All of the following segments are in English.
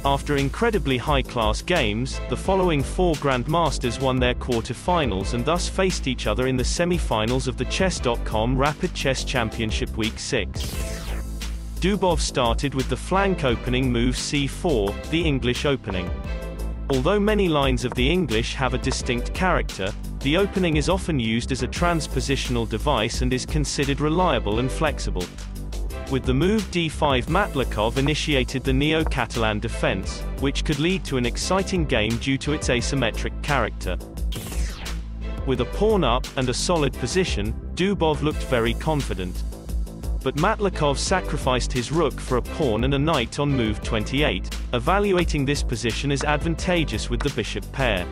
After incredibly high-class games, the following 4 grandmasters won their quarterfinals and thus faced each other in the semifinals of the Chess.com Rapid Chess Championship Week 6. Dubov started with the flank opening move c4, the English opening. Although many lines of the English have a distinct character, the opening is often used as a transpositional device and is considered reliable and flexible. With the move d5, Matlakov initiated the Neo-Catalan defense, which could lead to an exciting game due to its asymmetric character. With a pawn up and a solid position, Dubov looked very confident. But Matlakov sacrificed his rook for a pawn and a knight on move 28, evaluating this position as advantageous with the bishop pair.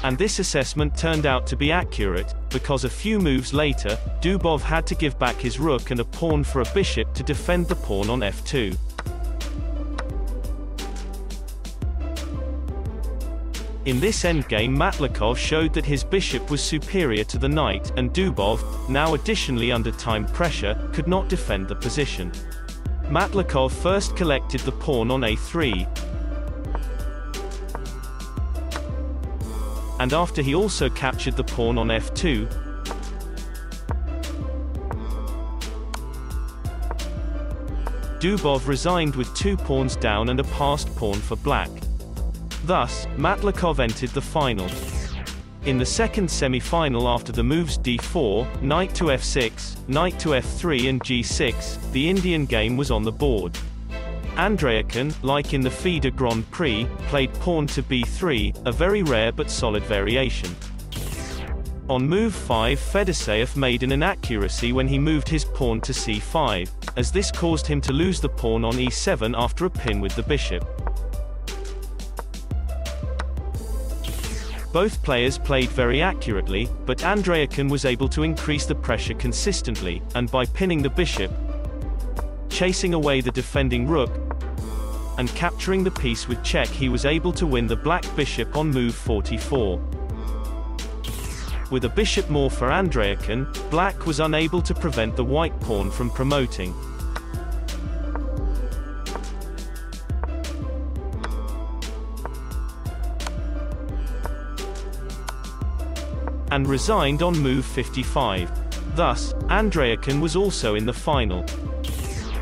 And this assessment turned out to be accurate, because a few moves later, Dubov had to give back his rook and a pawn for a bishop to defend the pawn on f2. In this endgame, Matlakov showed that his bishop was superior to the knight, and Dubov, now additionally under time pressure, could not defend the position. Matlakov first collected the pawn on a3. And after he also captured the pawn on f2, Dubov resigned with 2 pawns down and a passed pawn for black. Thus, Matlakov entered the final. In the second semi-final, after the moves d4, knight to f6, knight to f3 and g6, the Indian game was on the board. Andreikin, like in the FIDE Grand Prix, played pawn to b3, a very rare but solid variation. On move 5, Fedoseev made an inaccuracy when he moved his pawn to c5, as this caused him to lose the pawn on e7 after a pin with the bishop. Both players played very accurately, but Andreikin was able to increase the pressure consistently, and by pinning the bishop, chasing away the defending rook, and capturing the piece with check, he was able to win the black bishop on move 44. With a bishop more for Andreikin, black was unable to prevent the white pawn from promoting. And resigned on move 55. Thus, Andreikin was also in the final.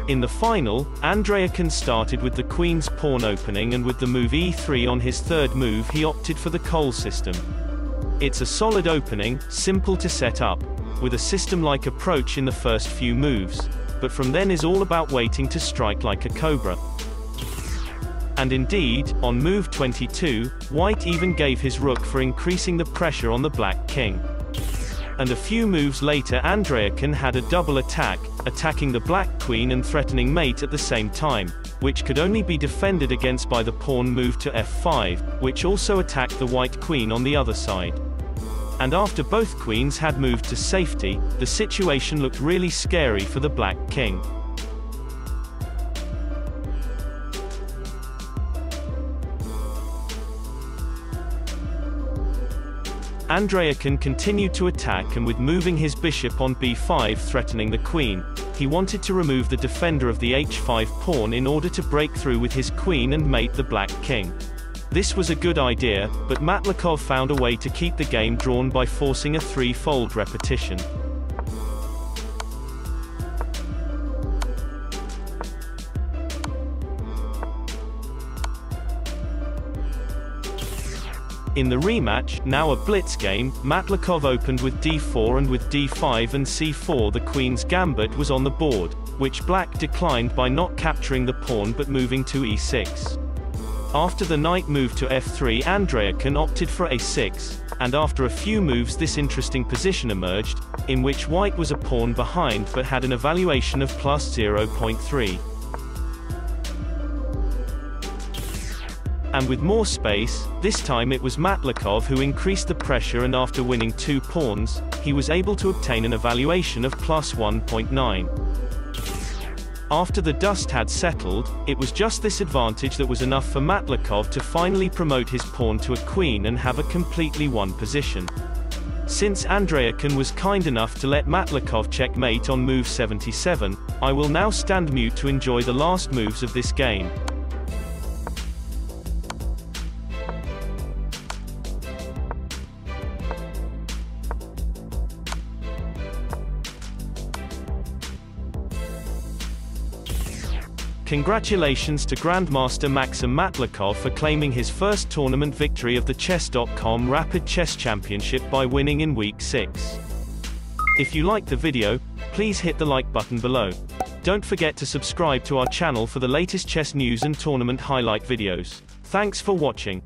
In the final, Andreikin started with the queen's pawn opening, and with the move e3 on his third move he opted for the Cole system. It's a solid opening, simple to set up, with a system-like approach in the first few moves, but from then is all about waiting to strike like a cobra. And indeed, on move 22, white even gave his rook for increasing the pressure on the black king. And a few moves later, Andreikin had a double attack, attacking the black queen and threatening mate at the same time, which could only be defended against by the pawn move to f5, which also attacked the white queen on the other side. And after both queens had moved to safety, the situation looked really scary for the black king. Andreikin continued to attack, and with moving his bishop on b5 threatening the queen, he wanted to remove the defender of the h5 pawn in order to break through with his queen and mate the black king. This was a good idea, but Matlakov found a way to keep the game drawn by forcing a 3-fold repetition. In the rematch, now a blitz game, Matlakov opened with d4, and with d5 and c4 the queen's gambit was on the board, which black declined by not capturing the pawn but moving to e6. After the knight moved to f3, Andreikin opted for a6, and after a few moves this interesting position emerged, in which white was a pawn behind but had an evaluation of plus 0.3. And with more space, this time it was Matlakov who increased the pressure, and after winning 2 pawns, he was able to obtain an evaluation of plus 1.9. After the dust had settled, it was just this advantage that was enough for Matlakov to finally promote his pawn to a queen and have a completely won position. Since Andreikin was kind enough to let Matlakov checkmate on move 77, I will now stand mute to enjoy the last moves of this game. Congratulations to Grandmaster Maxim Matlakov for claiming his first tournament victory of the Chess.com Rapid Chess Championship by winning in Week 6. If you liked the video, please hit the like button below. Don't forget to subscribe to our channel for the latest chess news and tournament highlight videos. Thanks for watching.